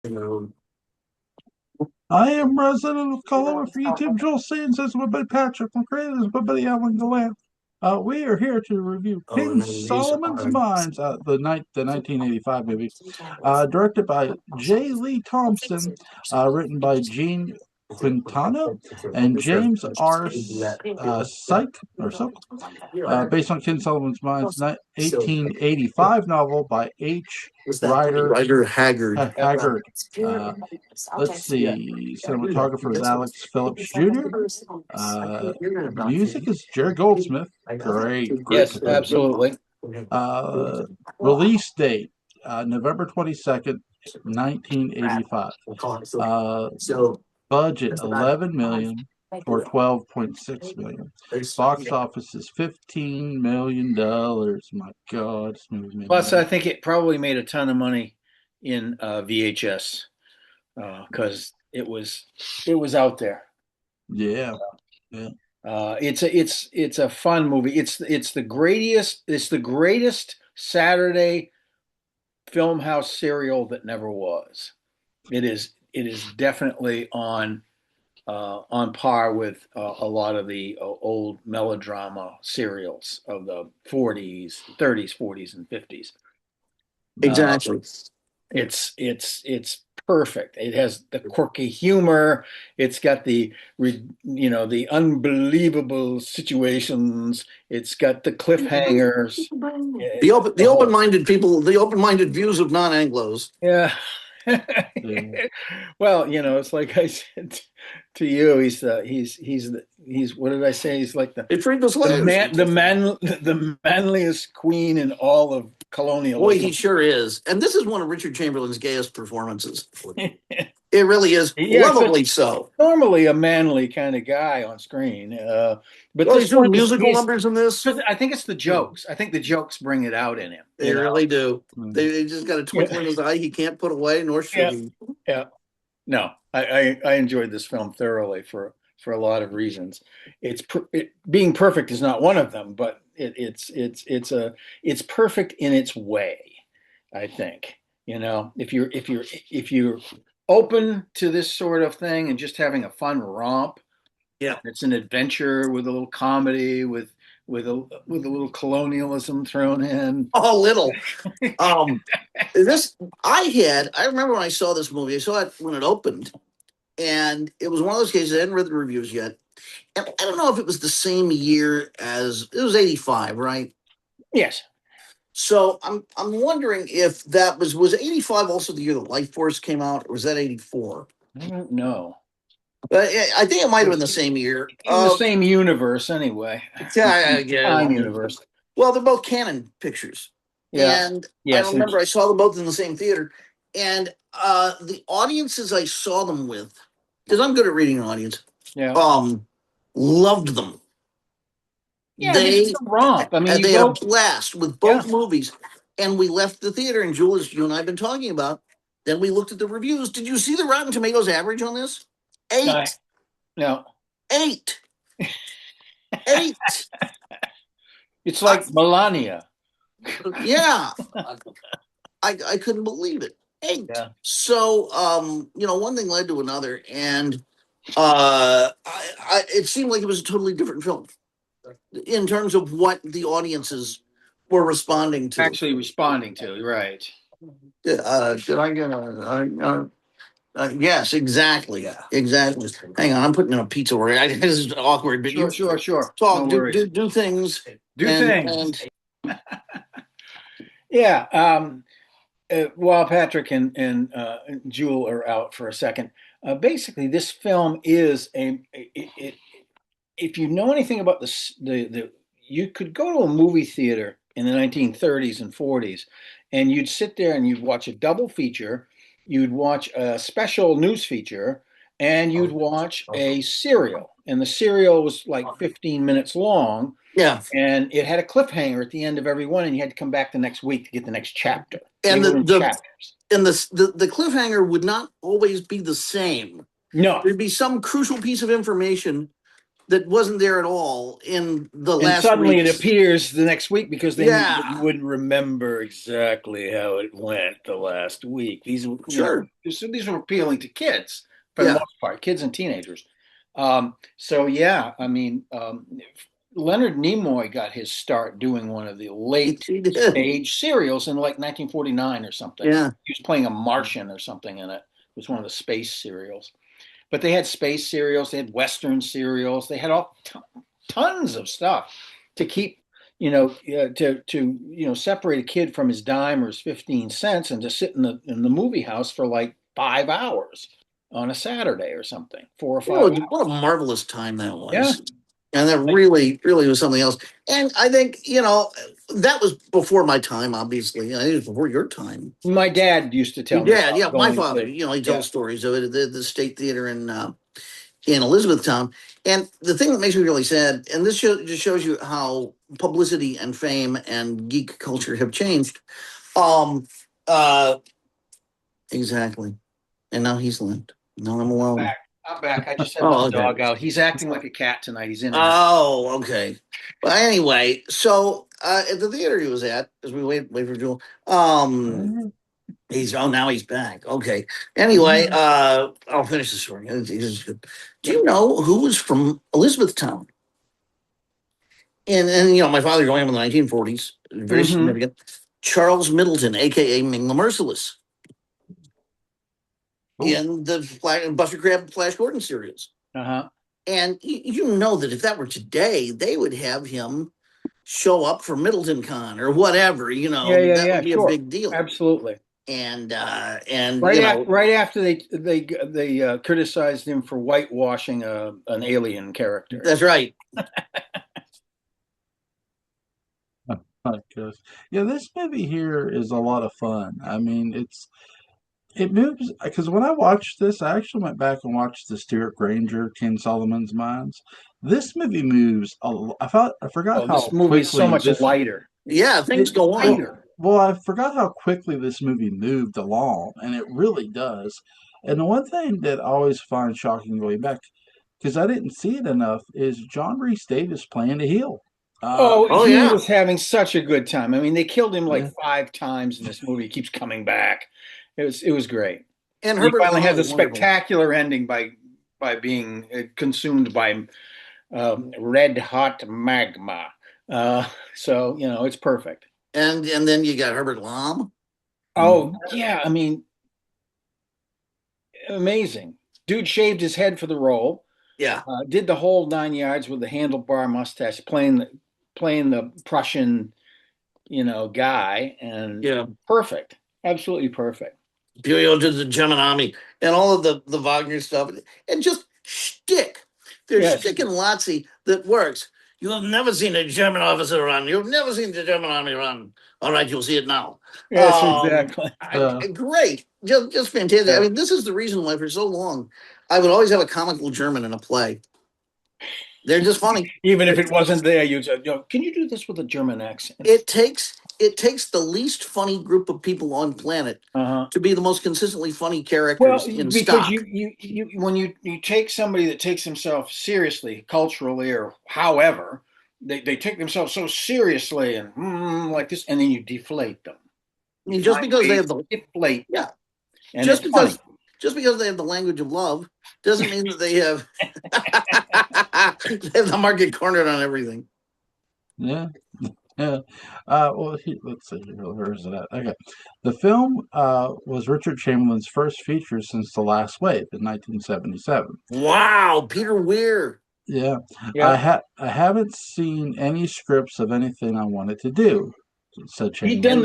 I am resident of Color for YouTube. Joel Sands says my buddy Patrick from creators, my buddy Alan Galan. We are here to review King Solomon's Mines, the 1985 movie, directed by J. Lee Thompson, written by Gene Quintana and James R. Syke, based on King Solomon's Mines, 1885 novel by H. Rider Ryder Haggard. Haggard. Let's see. Cinematographer is Alex Phillips Jr. Music is Jerry Goldsmith. Great. Yes, absolutely. Release date November 22nd, 1985. Budget 11 million or 12.6 million. Box office is $15 million. My God, this movie made Plus, money. I think it probably made a ton of money in VHS because it was out there. Yeah. It's a fun movie. It's the greatest Saturday Filmhouse serial that never was. It is definitely on par with a lot of the old melodrama serials of the 40s, 30s, 40s, and 50s. Exactly. It's perfect. It has the quirky humor. It's got the unbelievable situations. It's got the cliffhangers. The open-minded people, the open-minded views of non-Anglos. Yeah. Well, it's like I said to you, he's what did I say? He's like the manliest queen in all of colonialism. Boy, he sure is. And this is one of Richard Chamberlain's gayest performances. It really is, lovably so. Normally a manly kind of guy on screen, but there's some musical numbers in this. I think it's the jokes. I think the jokes bring it out in him. They really do. They just got a twinkle in his eye he can't put away, nor should he. Yeah. No, I enjoyed this film thoroughly for a lot of reasons. Being perfect is not one of them, but it's perfect in its way. I think if you're open to this sort of thing and just having a fun romp, it's an adventure with a little comedy with a little colonialism thrown in. Oh, little. I remember when I saw this movie, I saw it when it opened, and it was one of those cases. I hadn't read the reviews yet, and I don't know if it was the same year as it was 85, right? Yes. So I'm wondering if that was 85 also the year that Life Force came out, or was that 84? I don't know. I think it might have been the same year. In the same universe, anyway. Yeah, time universe. Well, they're both canon pictures. Yeah. And yes, I remember I saw them both in the same theater. And the audiences I saw them with, because I'm good at reading an audience, loved them. Yeah, they romp. I mean, they had a blast with both movies. And we left the theater, and Jules, you and I have been talking about. Then we looked at the reviews. Did you see the Rotten Tomatoes average on this? 8. No. 8. 8. It's like Melania. Yeah. I couldn't believe it. 8. Yeah. So, one thing led to another, and it seemed like it was a totally different film in terms of what the audiences were responding to. Actually responding to, right. Did I get yes, exactly. Yeah. Exactly. Hang on, I'm putting in a pizza order. This is awkward, but sure. Talk, no do things. Things. Yeah. While Patrick and Jewel are out for a second, basically this film is if you know anything about you could go to a movie theater in the 1930s and 40s, and you'd sit there and you'd watch a double feature. You'd watch a special news feature, and you'd watch a serial. And the serial was like 15 minutes long. Yeah. And it had a cliffhanger at the end of every one, and you had to come back the next week to get the next chapter. And the cliffhanger would not always be the same. No. There'd be some crucial piece of information that wasn't there at all in the And last suddenly week's. it appears the next week because they knew that Yeah. you wouldn't remember exactly how it went the last week. These Sure. these were appealing to kids for the Yeah. most part, kids and teenagers. So yeah, I mean, Leonard Nimoy got his start doing one of the late He did. stage serials in like 1949 or something. Yeah. He was playing a Martian or something in it. It was one of the space serials. But they had space serials, they had Western serials, they had all tons of stuff to keep, to separate a kid from his dime or his 15 cents and to sit in the movie house for like 5 hours on a Saturday or something, 4 or 5 hours. What a marvelous time that was. Yeah. And that really, really was something else. And I think, that was before my time, obviously. I think it was before your time. My dad used to tell me. Yeah, my father, he told stories of it at the State Theater in Elizabethtown. And the thing that makes me really sad, and this just shows you how publicity and fame and geek culture have changed. Exactly. And now he's left. Now I'm alone. I'm back. I just had the dog out. He's acting like a cat tonight. He's in. Oh, okay. Well, anyway, so at the theater he was at, as we wait for Jewel. Now he's back. Okay. Anyway, I'll finish the story. Do you know who was from Elizabethtown? And my father going up in the 1940s, very significant. Charles Middleton, aka Ming the Merciless. In the Buster Crabbe Flash Gordon serials. And you know that if that were today, they would have him show up for Middleton Con or whatever, that would be a big deal. Absolutely. And right after they criticized him for whitewashing an alien character. That's right. Yeah, this movie here is a lot of fun. I mean, it moves, because when I watched this, I actually went back and watched the Stuart Granger, Ken Solomon's Mines. This movie moves I forgot how this movie is so much lighter. Yeah, things go lighter. Well, I forgot how quickly this movie moved along, and it really does. And the one thing that I always find shocking going back, because I didn't see it enough, is John Rhys Davies playing the heel. He was having such a good time. I mean, they killed him like 5 times in this movie. He keeps coming back. It was great. And Herbert finally has a spectacular ending by being consumed by red hot magma. So it's perfect. And then you got Herbert Lom. Oh yeah, I mean, amazing. Dude shaved his head for the role. Yeah, did the whole 9 yards with the handlebar mustache, playing the Prussian, guy, and perfect, absolutely perfect. Puyo did the Gemini and all of the Wagner stuff, and just shtick. There's shtick in Lotzi that works. You have never seen a German officer run. You've never seen the German army run. All right, you'll see it now. Yes, exactly. Great. Just fantastic. Yeah. I mean, this is the reason why for so long I would always have a comical German in a play. They're just funny. Even if it wasn't there, you'd say, can you do this with a German accent? It takes the least funny group of people on planet to be the most consistently funny characters in stock. Because you when you take somebody that takes himself seriously, culturally or however, they take themselves so seriously and like this, and then you deflate them. I mean, just because they have the deflate, and just because they have the language of love doesn't mean that they have they have the market cornered on everything. Yeah. Yeah. Well, let's see. Where is it at? Okay. The film was Richard Chamberlain's first feature since The Last Wave in 1977. Wow, Peter Weir. Yeah. I haven't seen any scripts of anything I wanted to do. Said Chamberlain. He'd done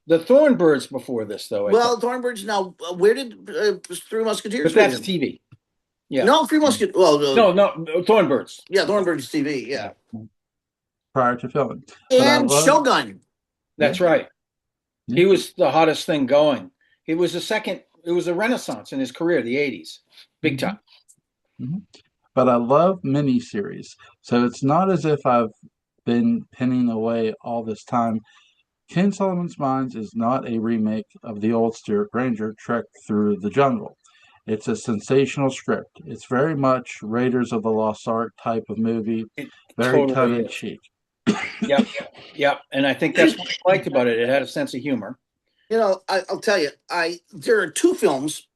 the Thornbirds before this, though. Thornbirds. Now, where did Three Musketeers? But that's TV. Yeah. No, Three Musketeers. Well, no, Thornbirds. Yeah, Thornbirds TV. Yeah. Prior to filming. And Shogun. That's right. He was the hottest thing going. It was a renaissance in his career, the 80s. Big time. Mm-hmm. But I love miniseries. So it's not as if I've been pinning away all this time. Ken Solomon's Mines is not a remake of the old Stuart Granger Trek Through the Jungle. It's a sensational script. It's very much Raiders of the Lost Ark type of movie, very totally tongue in cheek. Yep. And I think that's what I liked about it. It had a sense of humor. I'll tell you, there are two films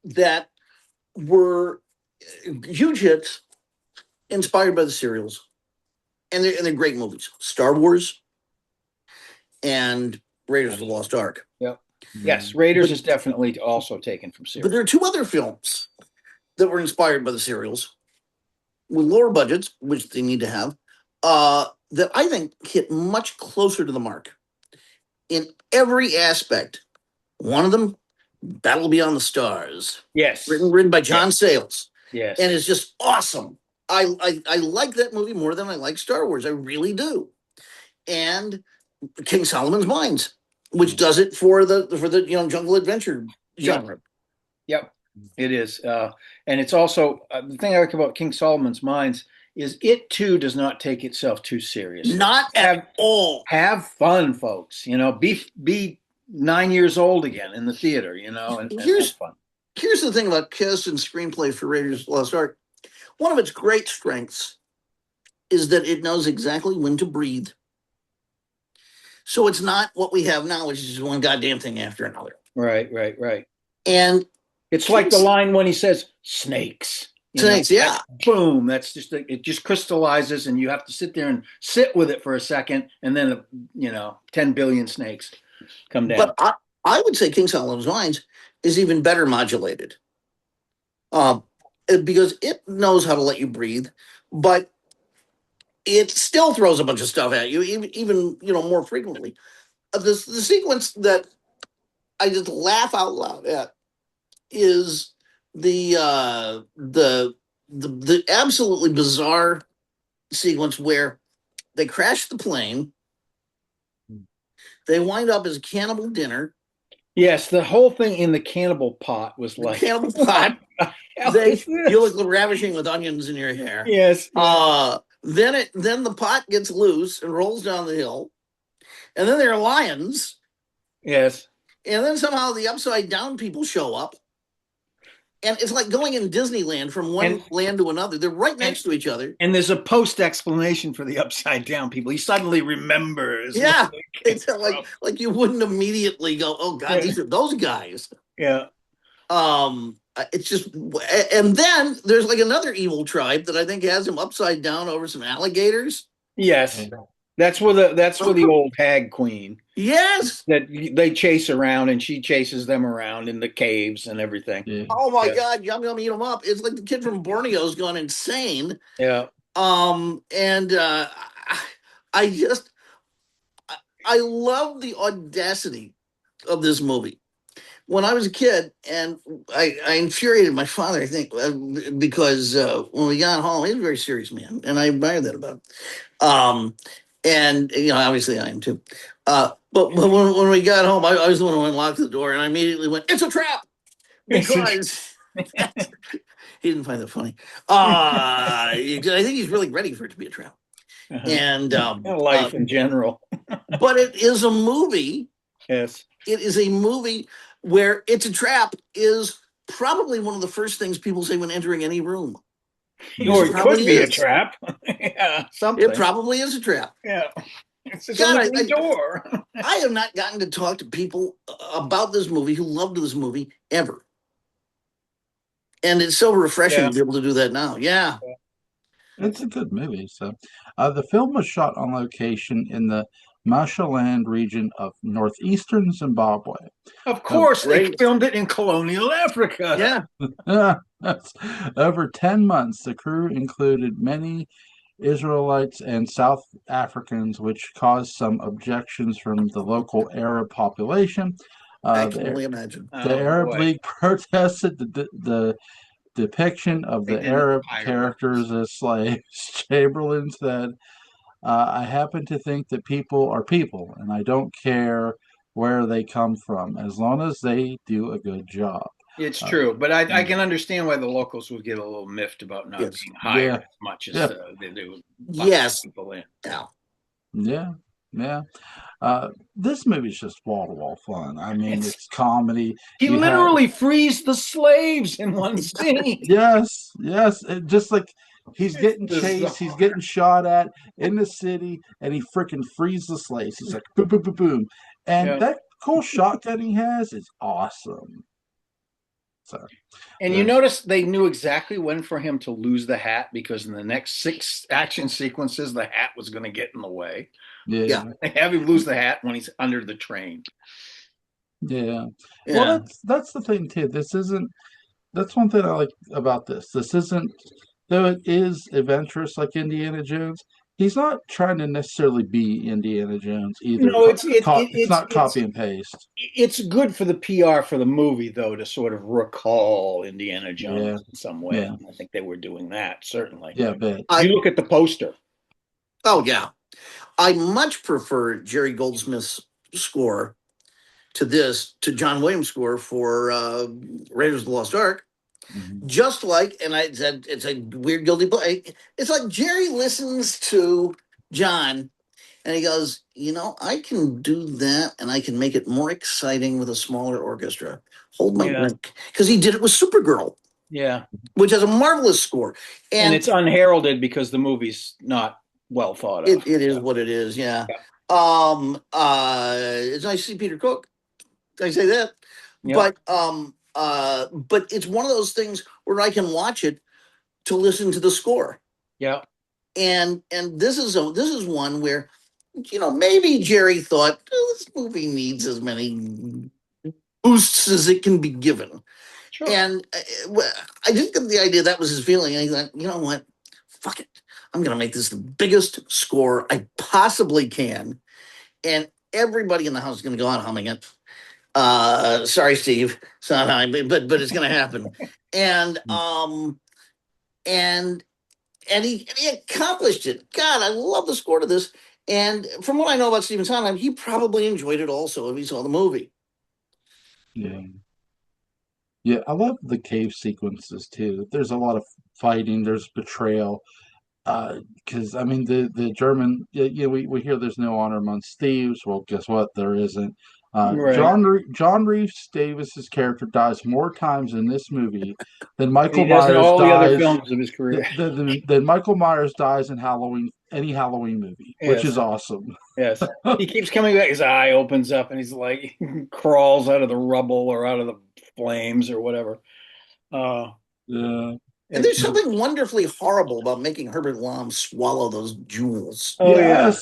that were huge hits, inspired by the serials, and they're great movies: Star Wars and Raiders of the Lost Ark. Yep. Yes, Raiders is definitely also taken from serials. But there are two other films that were inspired by the serials with lower budgets, which they need to have, that I think hit much closer to the mark in every aspect. One of them, Battle Beyond the Stars. Yes. Written by John Sayles. Yes. And it's just awesome. I like that movie more than I like Star Wars. I really do. And King Solomon's Mines, which does it for the jungle adventure genre. Yep, it is. And it's also the thing I like about King Solomon's Mines is it too does not take itself too seriously. Not at all. Have fun, folks. Be 9 years old again in the theater, and have fun. Here's the thing about Kiss and screenplay for Raiders of the Lost Ark. One of its great strengths is that it knows exactly when to breathe. So it's not what we have now, which is one goddamn thing after another. Right. And it's like the line when he says snakes. Snakes, yeah. Boom. That's just it just crystallizes, and you have to sit there and sit with it for a second, and then 10 billion snakes come down. But I would say King Solomon's Mines is even better modulated. Because it knows how to let you breathe, but it still throws a bunch of stuff at you, even more frequently. The sequence that I just laugh out loud at is the absolutely bizarre sequence where they crash the plane, they wind up as a cannibal dinner. Yes, the whole thing in the cannibal pot was like cannibal pot. You look ravishing with onions in your hair. Yes. Then the pot gets loose and rolls down the hill, and then there are lions. Yes. And then somehow the upside down people show up, and it's like going in Disneyland from one land to another. They're right next to each other. And there's a post explanation for the upside down people. He suddenly remembers. Yeah, it's like you wouldn't immediately go, "Oh God, these are those guys." Yeah. It's just, and then there's like another evil tribe that I think has him upside down over some alligators. Yes, that's where the old hag queen. Yes, that they chase around, and she chases them around in the caves and evereverything. Yeah. Oh my God, I'm gonna eat them up. It's like the kid from Borneo's gone insane. Yeah. And I love the audacity of this movie. When I was a kid, and I infuriated my father, I think, because when we got home, he was a very serious man, and I admire that about him. And obviously I am too. But when we got home, I was the one who unlocked the door, and I immediately went, "It's a trap!" Because he didn't find that funny. I think he's really ready for it to be a trap. And life in general. But it is a movie. Yes. It is a movie where "it's a trap" is probably one of the first things people say when entering any room. Or it could be a trap. Yeah, something. It probably is a trap. Yeah. It's a door. I have not gotten to talk to people about this movie who loved this movie ever. And it's so refreshing to be able to do that now. Yeah. It's a good movie. So, the film was shot on location in the Mashonaland region of northeastern Zimbabwe. Of course, they filmed it in colonial Africa. Yeah. Over 10 months, the crew included many Israelites and South Africans, which caused some objections from the local Arab population. I can only imagine. The Arab League protested the depiction of the Arab characters as slaves. Chamberlain said, "I happen to think that people are people, and I don't care where they come from, as long as they do a good job." It's true, but I can understand why the locals would get a little miffed about not being hired as much as they do. Yes. People in. Yeah. This movie's just wall to wall fun. I mean, it's comedy. He literally frees the slaves in one scene. Yes, just like he's getting chased, he's getting shot at in the city, and he freaking frees the slaves. He's like boom, boom, boom, boom, and that cool shotgun he has is awesome. So, and you notice they knew exactly when for him to lose the hat, because in the next 6 action sequences, the hat was going to get in the way. Yeah. They have him lose the hat when he's under the train. Yeah. Well, that's the thing too. That's one thing I like about this. This isn't, though it is adventurous like Indiana Jones, he's not trying to necessarily be Indiana Jones either. No, it's not copy and paste. It's good for the PR for the movie, though, to sort of recall Indiana Jones in some way. Yeah. I think they were doing that, certainly. Yeah, but you look at the poster. Oh, yeah. I much prefer Jerry Goldsmith's score to John Williams' score for Raiders of the Lost Ark. Mm-hmm. Just like, and I said it's a weird guilty play. It's like Jerry listens to John and he goes, I can do that and I can make it more exciting with a smaller orchestra. Hold my drink. Because he did it with Supergirl. Yeah. Which has a marvelous score. And it's unheralded because the movie's not well thought of. It is what it is, yeah. It's nice to see Peter Cook. Did I say that? Yeah. But it's one of those things where I can watch it to listen to the score. Yeah. And this is one where, maybe Jerry thought, this movie needs as many boosts as it can be given. Sure. And I didn't get the idea that was his feeling. And he thought, you know what? Fuck it. I'm going to make this the biggest score I possibly can. And everybody in the house is going to go on humming it. Sorry, Steve. It's not high, but it's going to happen. And he accomplished it. God, I love the score to this. And from what I know about Stephen Sondheim, he probably enjoyed it also if he saw the movie. Yeah. Yeah, I love the cave sequences too. There's a lot of fighting. There's betrayal. Because I mean, the German, we hear there's no honor amongst thieves. Well, guess what? There isn't. Right. John Rhys Davis's character dies more times in this movie than Michael Myers all dies. The other films of his career. Than Michael Myers dies in any Halloween movie, which is awesome. Yes, he keeps coming back. His eye opens up, and he's like crawls out of the rubble or out of the flames or whatever. Yeah. And there's something wonderfully horrible about making Herbert Lom swallow those jewels. Oh, yes.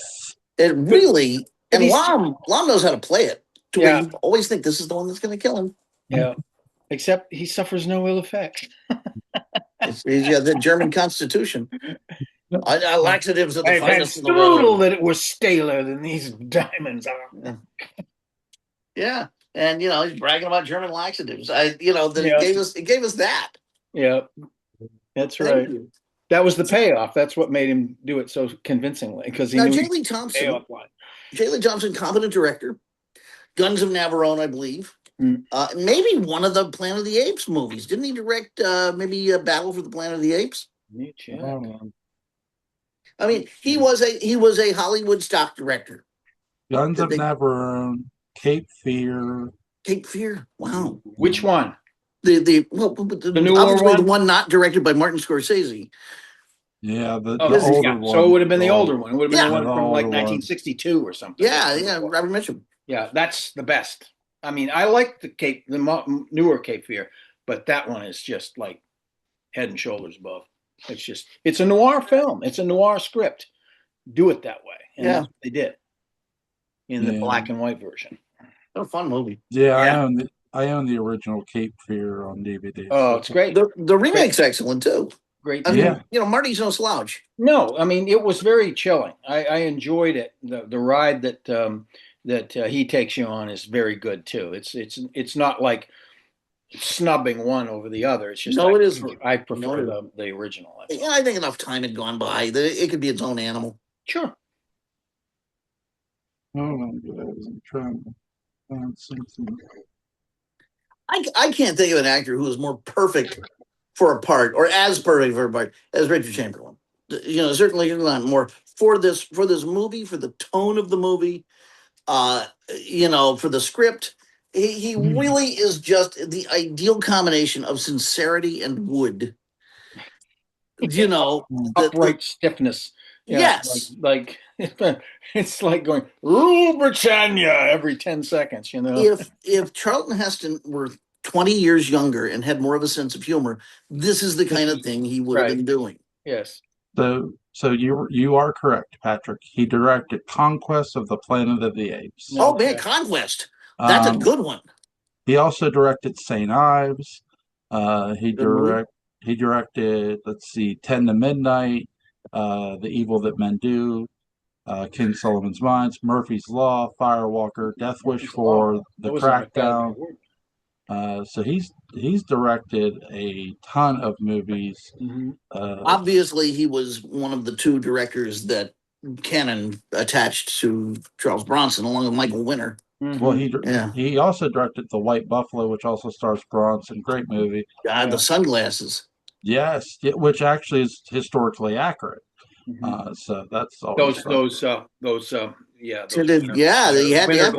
It really, and Lom knows how to play it. Where you always think this is the one that's going to kill him. Yeah. Except he suffers no ill effect. He's got the German Constitution. Laxatives are the finest in the world. It's brutal that it was staler than these diamonds are. Yeah. And, he's bragging about German laxatives. It gave us that. Yeah. That's right. That was the payoff. That's what made him do it so convincingly. Because he knew J. Lee Thompson, competent director. Guns of Navarone, I believe. Maybe one of the Planet of the Apes movies. Didn't he direct maybe a Battle for the Planet of the Apes? I mean, he was a Hollywood stock director. Guns of Navarone, Cape Fear. Cape Fear. Wow. Which one? The newer one? The one not directed by Martin Scorsese. Yeah, the older one. So it would have been the older one. It would have been the one from like 1962 or something. Yeah, Robert Mitchum. Yeah, that's the best. I mean, I like the newer Cape Fear, but that one is just like head and shoulders above. It's a noir film. It's a noir script. Do it that way. And that's what they did in the black and white version. What a fun movie. Yeah. I own the original Cape Fear on DVD. Oh, it's great. The remake's excellent too. Great. I mean, Marty's no slouch. No, I mean, it was very chilling. I enjoyed it. The ride that he takes you on is very good too. It's not like snubbing one over the other. It's just I prefer the original. Yeah, I think enough time had gone by that it could be its own animal. Sure. Oh my God, I'm trying to find something. I can't think of an actor who is more perfect for a part, or as perfect for a part, as Richard Chamberlain. Certainly not more for this movie, for the tone of the movie. for the script. He really is just the ideal combination of sincerity and wood. Upright stiffness. Yeah, yes, like it's like going "Rule Britannia" every 10 seconds. If Charlton Heston were 20 years younger and had more of a sense of humor, this is the kind of thing he would have been doing. Yes. So you are correct, Patrick. He directed Conquest of the Planet of the Apes. Oh man, Conquest. That's a good one. He also directed St. Ives. He directed, let's see, 10 to Midnight, The Evil That Men Do, King Solomon's Mines, Murphy's Law, Firewalker, Death Wish 4, The Crackdown. So he's directed a ton of movies. Mm-hmm. Obviously, he was one of the two directors that Cannon attached to Charles Bronson, along with Michael Winner. Mm-hmm. Well, he also directed The White Buffalo, which also stars Bronson. Great movie. The sunglasses. Yes, which actually is historically accurate. Mm-hmm. So that's always those winter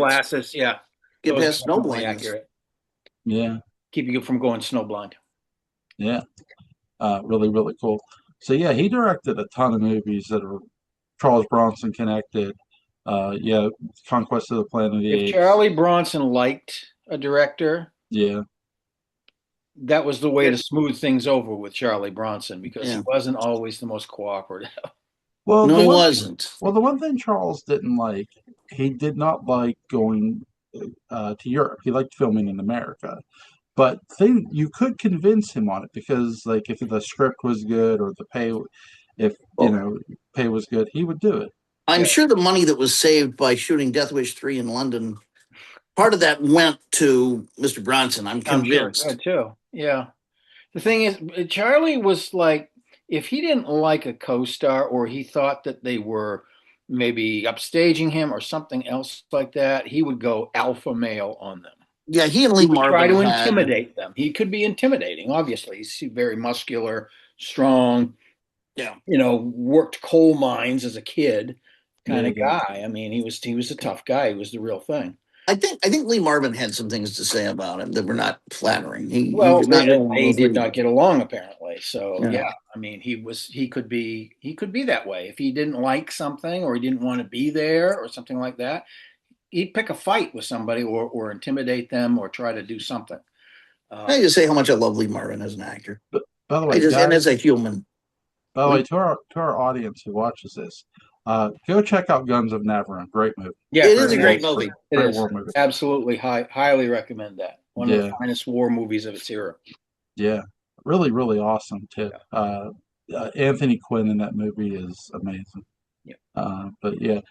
glasses. Yeah, get past snow blindness. Accurate. Yeah, keeping you from going snowblind. Yeah, really, really cool. So yeah, he directed a ton of movies that are Charles Bronson connected. Conquest of the Planet of the Apes. If Charlie Bronson liked a director, that was the way to smooth things over with Charlie Bronson, because he wasn't always the most cooperative. Well, no, he wasn't. Well, the one thing Charles didn't like, he did not like going to Europe. He liked filming in America. But you could convince him on it, because like if the script was good or the pay, pay was good, he would do it. I'm sure the money that was saved by shooting Death Wish 3 in London, part of that went to Mr. Bronson. I'm convinced. I'm sure, too. Yeah. The thing is, Charlie was like, if he didn't like a co-star, or he thought that they were maybe upstaging him or something else like that, he would go alpha male on them. Yeah, he and Lee Marvin try to intimidate them. He could be intimidating. Obviously, he's very muscular, strong. Yeah, worked coal mines as a kid, kind of guy. I mean, he was a tough guy. He was the real thing. I think Lee Marvin had some things to say about him that were not flattering. They did not get along, apparently. So yeah, I mean, he could be that way. If he didn't like something, or he didn't want to be there or something like that, he'd pick a fight with somebody, or intimidate them, or try to do something. I just say how much I love Lee Marvin as an actor. But by the way, and as a human. By the way, to our audience who watches this, go check out Guns of Navarone. Great movie. Yeah, it is a great movie. Great war movie. Absolutely, highly recommend that. One of the finest war movies of its era. Yeah, really, really awesome too. Anthony Quinn in that movie is amazing. Yeah. But yeah,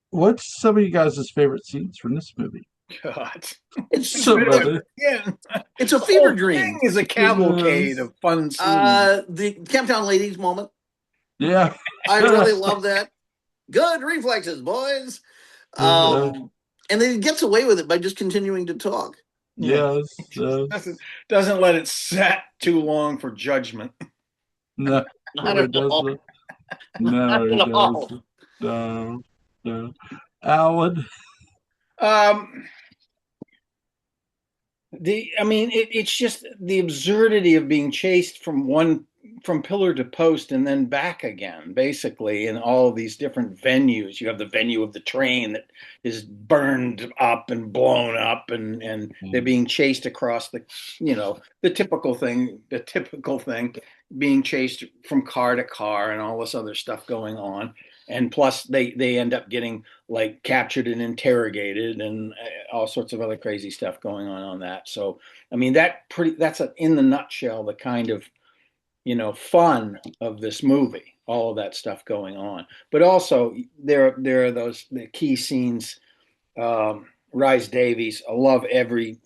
what's some of you guys' favorite scenes from this movie? God, it's it's a fever dream. It's a cavalcade of fun scenes. The Camptown Ladies moment. Yeah, I really love that. Good reflexes, boys. And then he gets away with it by just continuing to talk. Yes. Doesn't let it set too long for judgment. No, it doesn't. No, it doesn't. No. Alan. It's just the absurdity of being chased from pillar to post and then back again, basically, in all of these different venues. You have the venue of the train that is burned up and blown up, and they're being chased across the typical thing, being chased from car to car, and all this other stuff going on. And plus they end up getting like captured and interrogated, and all sorts of other crazy stuff going on that. So, I mean, that's in the nutshell, the kind of, fun of this movie, all of that stuff going on. But also there are the key scenes. Rhys Davies, I love every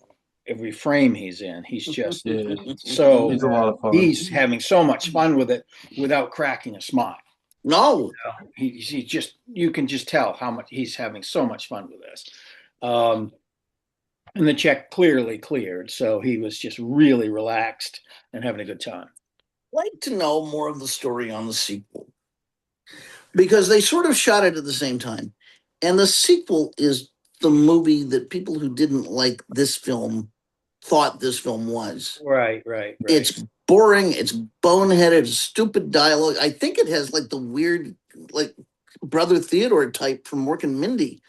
frame he's in. He's just he's a lot of fun. He's having so much fun with it without cracking a smile. No, he just, you can just tell how much he's having so much fun with this. And the check clearly cleared, so he was just really relaxed and having a good time. I'd like to know more of the story on the sequel, because they sort of shot it at the same time. And the sequel is the movie that people who didn't like this film thought this film was. Right. It's boring. It's boneheaded. Stupid dialogue. I think it has like the weird, like Brother Theodore type from Mork and Mindy.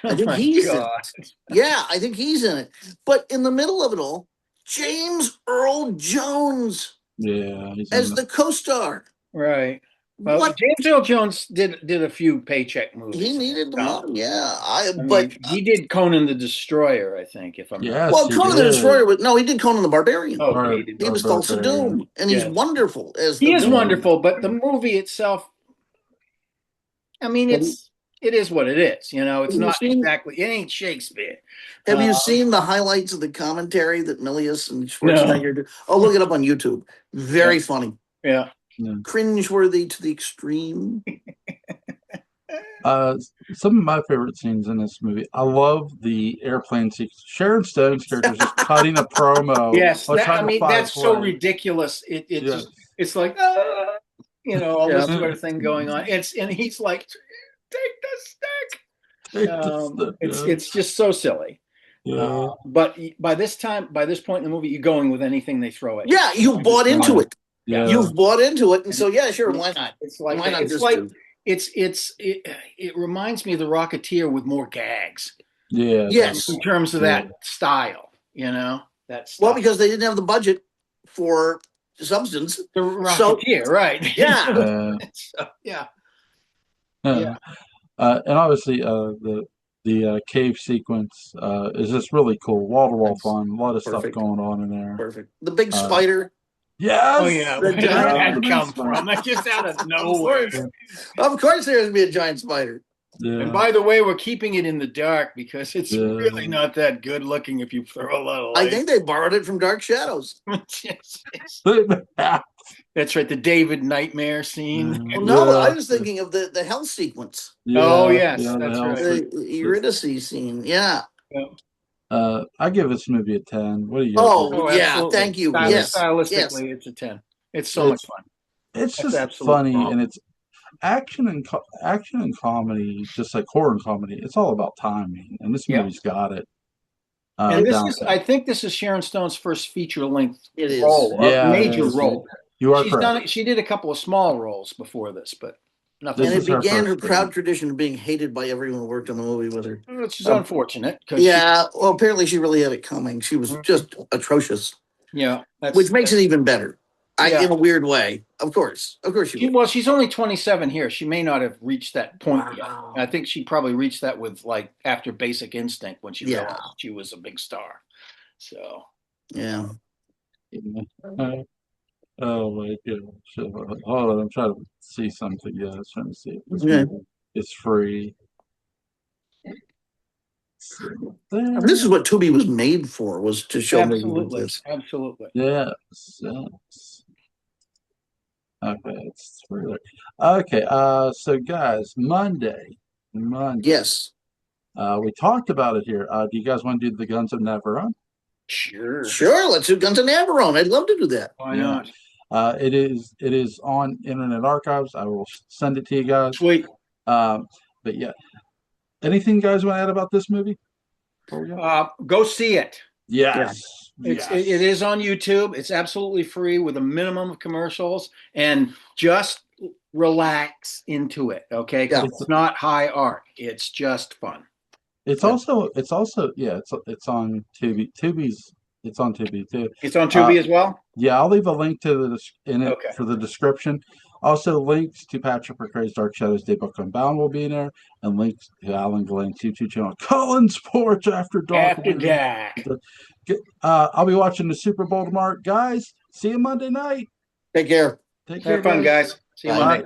I think he's in it. Yeah, I think he's in it. But in the middle of it all, James Earl Jones. Yeah, as the co-star. Right. Well, what? James Earl Jones did a few paycheck movies. He needed the money, yeah. He did Conan the Destroyer, I think, if I'm not. Well, Conan the Destroyer he did Conan the Barbarian. Oh, okay. He was Tulsa Doom, and he's wonderful as he is wonderful, but the movie itself, I mean, it is what it is. It's not exactly. It ain't Shakespeare. Have you seen the highlights of the commentary that Milius and Schwarzenegger do? Oh, look it up on YouTube. Very funny. Yeah. Cringeworthy to the extreme. Some of my favorite scenes in this movie. I love the airplane sequence. Sharon Stone's character is just cutting a promo. Yes, that's so ridiculous. It's like all this sort of thing going on. And he's like, take the stick. It's just so silly. Yeah. But by this point in the movie, you're going with anything they throw at you. Yeah, you bought into it. Yeah. You've bought into it, and so sure, why not? It's like why not? It's like it reminds me of The Rocketeer with more gags. Yeah. Yes. In terms of that style, that's well, because they didn't have the budget for substance. The Rocketeer, right? Yeah. And obviously, the cave sequence is just really cool. Wall-to-wall fun. A lot of stuff going on in there. Perfect. The big spider. Yes. Oh yeah. Where did that come from? Just out of nowhere. Of course, there's gonna be a giant spider. Yeah. And by the way, we're keeping it in the dark because it's really not that good looking if you throw a lot of light. I think they borrowed it from Dark Shadows. That's right, the David Nightmare scene. Well, no, I was thinking of the hell sequence. Yeah. Oh yes, that's right. The Eurydice scene. Yeah. I give this movie a 10. What do you? Oh yeah, absolutely. Thank you. Stylistically, it's a 10. It's so much fun. It's just funny, and it's action and comedy, just like horror and comedy. It's all about timing, and this movie's got it. And I think this is Sharon Stone's first feature-length role, major role. You are correct. She did a couple of small roles before this, but nothing. And it began her proud tradition of being hated by everyone who worked on the movie with her. Which is unfortunate. Well, apparently she really had it coming. She was just atrocious. Yeah. Which makes it even better. In a weird way. Of course she well, she's only 27 here. She may not have reached that point yet. I think she probably reached that with after Basic Instinct when she realized she was a big star. So yeah. Oh my gosh. Hold on, I'm trying to see something. Yeah, I was trying to see if this movie is free. This is what Tubi was made for, was to show this. Absolutely. Yes. Okay, it's free. Okay, so guys, Monday. Yes. We talked about it here. Do you guys want to do the Guns of Navarone? Sure. Let's do Guns of Navarone. I'd love to do that. Why not? It is on Internet Archives. I will send it to you guys. Sweet. But yeah, anything you guys want to add about this movie? Go see it. Yes. It is on YouTube. It's absolutely free with a minimum of commercials, and just relax into it. Okay, because it's not high art. It's just fun. It's also it's on Tubi. It's on Tubi too. It's on Tubi as well. Yeah, I'll leave a link to for the description. Also, links to Patrick McRae's Dark Shadows Daybook Unbound will be in there, and links to Alan Glenn's YouTube channel, Colin Sports After Dark. I'll be watching the Super Bowl tomorrow, guys. See you Monday night. Take care. Have fun, guys. See you Monday.